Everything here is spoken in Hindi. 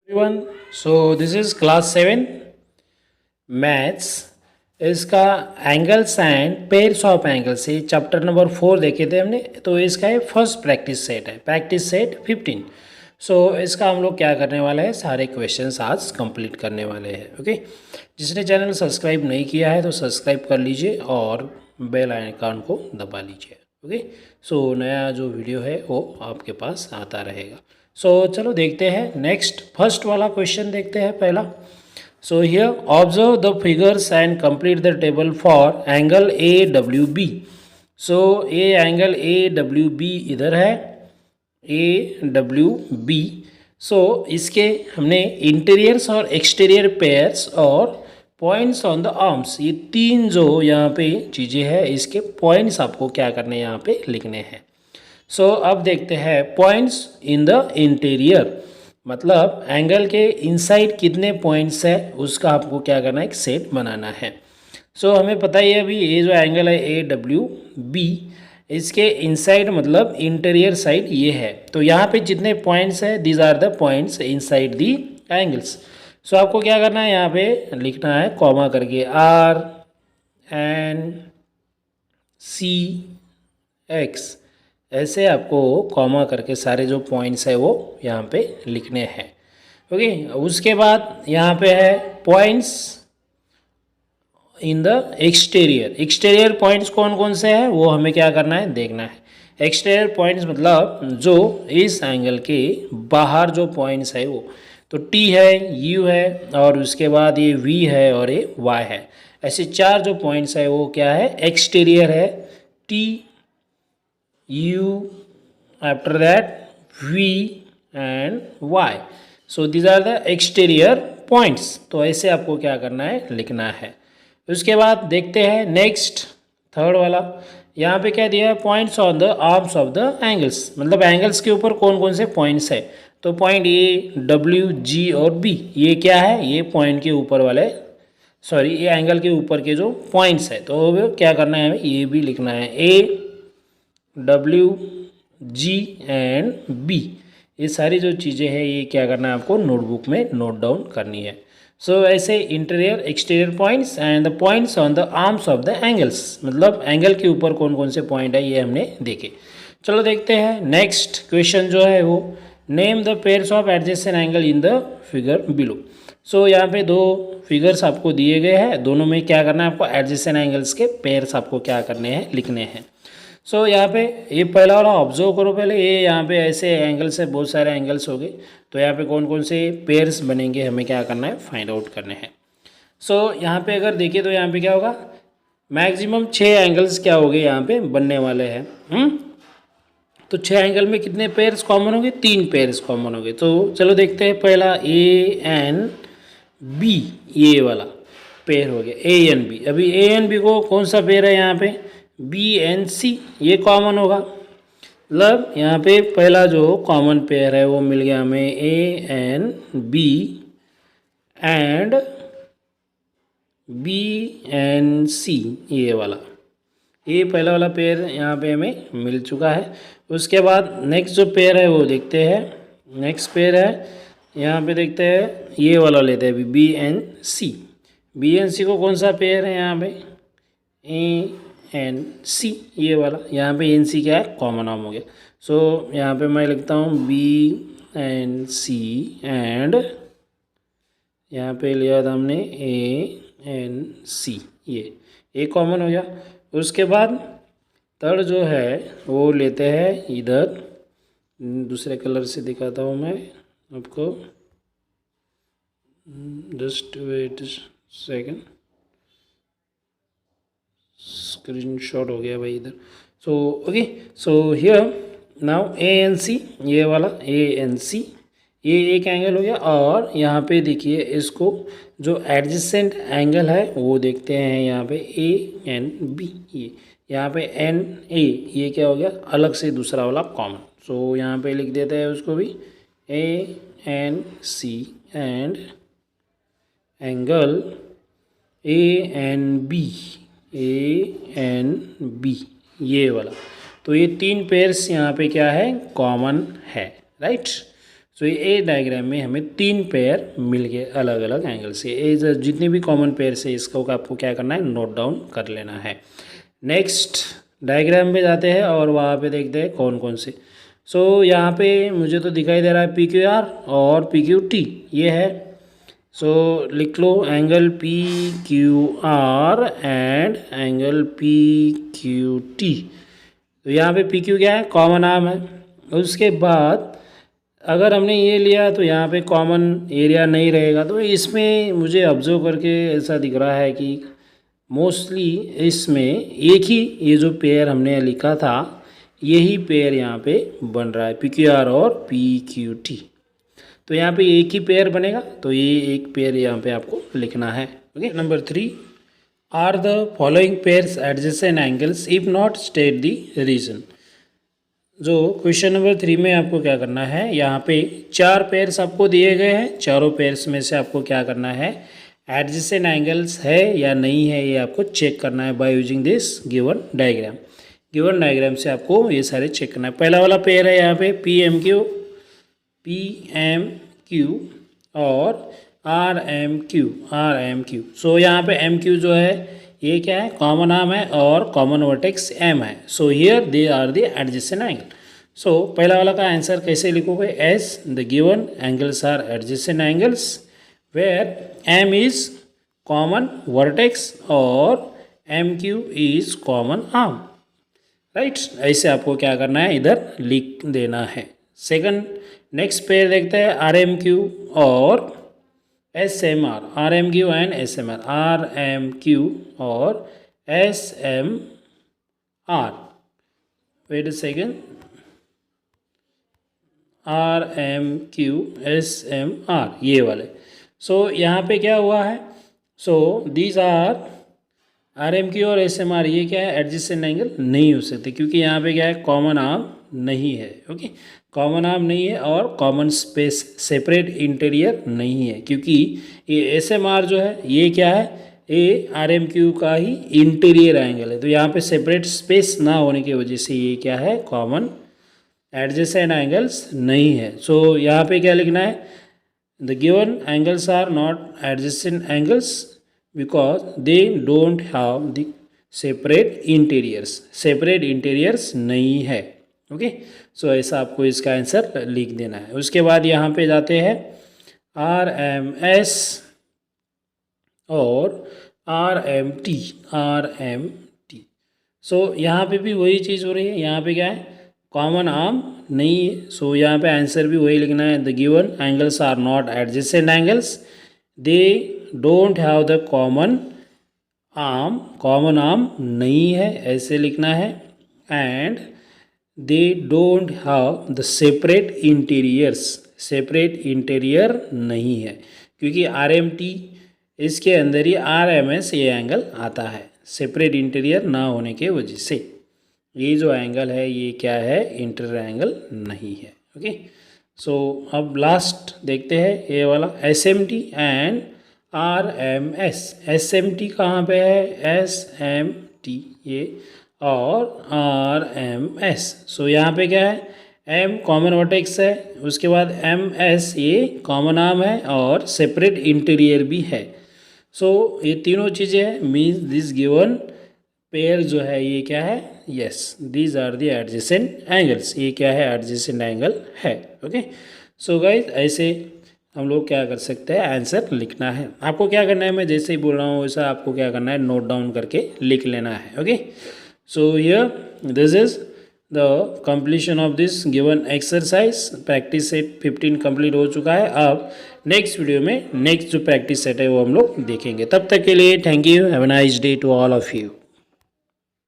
everyone. So this is class 7 maths. इसका angles and pairs of angles ये चैप्टर नंबर 4 देखे थे हमने। तो इसका ये फर्स्ट प्रैक्टिस सेट है, प्रैक्टिस सेट 15। सो इसका हम लोग क्या करने वाले हैं, सारे क्वेश्चंस आज कंप्लीट करने वाले हैं। ओके, जिसने चैनल सब्सक्राइब नहीं किया है तो सब्सक्राइब कर लीजिए और बेल आइकन को दबा लीजिए। ओके, सो नया जो वीडियो है वो आपके पास आता रहेगा। सो चलो देखते हैं, नेक्स्ट फर्स्ट वाला क्वेश्चन देखते हैं पहला। So here observe the figures and complete the table for angle A W B. So ये एंगल ए डब्ल्यू बी इधर है, ए डब्ल्यू बी। सो इसके हमने इंटीरियर्स और एक्सटीरियर पेयर्स और पॉइंट्स ऑन द आर्म्स, ये तीन जो यहाँ पे चीज़ें हैं इसके पॉइंट्स आपको क्या करने हैं, यहाँ पे लिखने हैं। सो अब देखते हैं पॉइंट्स इन द इंटीरियर, मतलब एंगल के इनसाइड कितने पॉइंट्स है उसका आपको क्या करना है, एक सेट बनाना है। सो हमें पता ही है अभी ये जो एंगल है ए डब्ल्यू बी, इसके इनसाइड मतलब इंटीरियर साइड ये है। तो यहाँ पे जितने पॉइंट्स है these are the points inside the angles. So आपको क्या करना है, यहाँ पे लिखना है कॉमा करके आर एन सी एक्स, ऐसे आपको कॉमा करके सारे जो पॉइंट्स है वो यहाँ पे लिखने हैं। ओके, उसके बाद यहाँ पे है points in the exterior. Exterior points कौन कौन से हैं वो हमें क्या करना है, देखना है। एक्सटीरियर पॉइंट्स मतलब जो इस एंगल के बाहर जो पॉइंट्स है वो, तो टी है, यू है और उसके बाद ये वी है और ये वाई है। ऐसे चार जो पॉइंट्स है वो क्या है, एक्सटीरियर है। T, U, after that V and Y. So these are the exterior points. तो ऐसे आपको क्या करना है, लिखना है। उसके बाद देखते हैं नेक्स्ट थर्ड वाला। यहाँ पे क्या दिया है, points on the arms of the angles, मतलब एंगल्स के ऊपर कौन कौन से पॉइंट्स है। तो पॉइंट ए डब्ल्यू जी और बी, ये क्या है, ये पॉइंट के ऊपर वाले, सॉरी ये एंगल के ऊपर के जो पॉइंट्स है। तो क्या करना है, हमें ये भी लिखना है, A W G and B, ये सारी जो चीज़ें हैं ये क्या करना है, आपको नोटबुक में नोट डाउन करनी है। सो ऐसे interior exterior points and the points on the arms of the angles, मतलब एंगल के ऊपर कौन कौन से पॉइंट है ये हमने देखे। चलो देखते हैं नेक्स्ट क्वेश्चन जो है वो, name the pairs of adjacent angle in the figure below. So यहाँ पे दो फिगर्स आपको दिए गए हैं, दोनों में क्या करना है, आपको एडजेसेंट एंगल्स के पेयर्स आपको क्या करने हैं, लिखने हैं। सो यहाँ पे ये पहला वाला ऑब्जर्व करो पहले, ये यहाँ पे ऐसे एंगल्स है, बहुत सारे एंगल्स हो गए। तो यहाँ पे कौन कौन से पेयर्स बनेंगे हमें क्या करना है, फाइंड आउट करने हैं। सो यहाँ पे अगर देखिए तो यहाँ पे क्या होगा, मैक्सिमम 6 एंगल्स क्या हो गए यहाँ पे बनने वाले हैं। तो 6 एंगल में कितने पेयर्स कॉमन होंगे, 3 पेयर्स कॉमन होंगे। तो चलो देखते हैं, पहला ए एन बी, ये वाला पेयर हो गया ए एन बी। अभी ए एन बी को कौन सा पेयर है यहाँ पे, बी एन सी, ये कॉमन होगा। मतलब यहाँ पे पहला जो कॉमन पेयर है वो मिल गया हमें A N B and B N C, ये वाला, ये पहला वाला पेयर यहाँ पे हमें मिल चुका है। उसके बाद नेक्स्ट जो पेयर है वो देखते हैं। नेक्स्ट पेयर है यहाँ पे देखते हैं, ये वाला लेते हैं अभी B N C. B N C को कौन सा पेयर है यहाँ पे, ए एन सी, ये वाला। यहाँ पे एन सी क्या है, कॉमन आर्म हो गया। सो यहाँ पे मैं लिखता हूँ बी एन सी एंड यहाँ पे लिया था हमने ए एन सी, ये कॉमन हो गया। उसके बाद थर्ड जो है वो लेते हैं इधर, दूसरे कलर से दिखाता हूँ मैं आपको, जस्ट वेट सेकेंड, स्क्रीनशॉट हो गया भाई इधर। So okay, so here now A N C, ये वाला ए एन सी, ये एक एंगल हो गया। और यहाँ पे देखिए इसको जो एडजेसेंट एंगल है वो देखते हैं यहाँ पे ए एन बी, ये यहाँ पे एन ए, ये क्या हो गया, अलग से दूसरा वाला कॉमन। सो यहाँ पे लिख देते हैं उसको भी, A N C and angle A N B, A N B, ये वाला। तो ये 3 पेयर्स यहाँ पे क्या है, कॉमन है, राइट। सो ये डायग्राम में हमें 3 पेयर मिल गए अलग अलग एंगल से। ये जितनी भी कॉमन पेयर है इसको आपको क्या करना है, नोट डाउन कर लेना है। नेक्स्ट डायग्राम पे जाते हैं और वहाँ पे देखते हैं कौन कौन से। सो यहाँ पे मुझे तो दिखाई दे रहा है PQR और PQT ये है। सो लिख लो angle PQR and angle PQT। तो यहाँ पे PQ क्या है, कॉमन आर्म है। उसके बाद अगर हमने ये लिया तो यहाँ पे कॉमन एरिया नहीं रहेगा। तो इसमें मुझे ऑब्जर्व करके ऐसा दिख रहा है कि मोस्टली इसमें एक ही ये जो पेयर हमने लिखा था यही पेयर यहाँ पे बन रहा है, PQR और PQT। तो यहाँ पे एक ही पेयर बनेगा, तो ये एक पेयर यहाँ पे आपको लिखना है। Okay, number 3, are the following pairs adjacent angles if not state the reason. जो क्वेश्चन नंबर 3 में आपको क्या करना है, यहाँ पे 4 पेयर्स आपको दिए गए हैं। चारों पेयर्स में से आपको क्या करना है, एडजेसेंट एंगल्स है या नहीं है ये आपको चेक करना है by using this given diagram. Given diagram से आपको ये सारे चेक करना है। पहला वाला पेयर है यहाँ पे PMQ और RMQ। सो यहाँ पे MQ जो है ये क्या है, कॉमन आर्म है और कॉमन वर्टेक्स M है। So here they are the adjacent angle. So पहला वाला का आंसर कैसे लिखोगे, as the given angles are adjacent angles where M is common vertex और MQ is common arm, right. ऐसे आपको क्या करना है, इधर लिख देना है। सेकंड नेक्स्ट पेयर देखते हैं RMQ और SMR, RMQ and SMR, RMQ और SMR। Wait a second, RMQ SMR ये वाले। सो यहाँ पे क्या हुआ है, सो दीज आर RMQ और SMR ये क्या है, एडजेसेंट एंगल नहीं हो सकते क्योंकि यहाँ पे क्या है, कॉमन आर्म नहीं है। ओके, कॉमन आर्म नहीं है और कॉमन स्पेस सेपरेट इंटीरियर नहीं है क्योंकि ये SMR जो है ये क्या है, ये RMQ का ही इंटीरियर एंगल है। तो यहाँ पे सेपरेट स्पेस ना होने की वजह से ये क्या है, कॉमन एडजेसेंट एंगल्स नहीं है। सो यहाँ पे क्या लिखना है, the given angles are not adjacent angles because they don't have the separate interiors नहीं है। ओके, सो ऐसा आपको इसका आंसर लिख देना है। उसके बाद यहाँ पे जाते हैं RMS और RMT। सो यहाँ पे भी वही चीज़ हो रही है, यहाँ पे क्या है, कॉमन आर्म नहीं है। सो यहाँ पे आंसर भी वही लिखना है, the given angles are not adjacent angles, they don't have the common arm नहीं है ऐसे लिखना है, and they don't have the separate interior नहीं है क्योंकि RMT इसके अंदर ही RMS ये एंगल आता है, सेपरेट इंटीरियर ना होने के वजह से ये जो एंगल है ये क्या है, इंटीरियर एंगल नहीं है। ओके, सो अब लास्ट देखते हैं ये वाला SMT एंड RMS। SMT कहाँ पे है, SMT ये और RMS। सो यहाँ पे क्या है, M कॉमन वर्टेक्स है, उसके बाद MS ये कॉमन आर्म है और सेपरेट इंटीरियर भी है। सो ये तीनों चीज़ें हैं, मीन्स दिस गिवन पेयर जो है ये क्या है, yes these are the adjacent angles, ये क्या है, एडजेसेंट एंगल है। ओके, सो गाइज ऐसे हम लोग क्या कर सकते हैं, आंसर लिखना है। आपको क्या करना है, मैं जैसे ही बोल रहा हूँ वैसा आपको क्या करना है, नोट डाउन करके लिख लेना है। Okay, so here this is the completion of this given exercise. Practice set 15 complete हो चुका है। अब नेक्स्ट वीडियो में नेक्स्ट जो प्रैक्टिस सेट है वो हम लोग देखेंगे। तब तक के लिए thank you, have a nice day to all of you.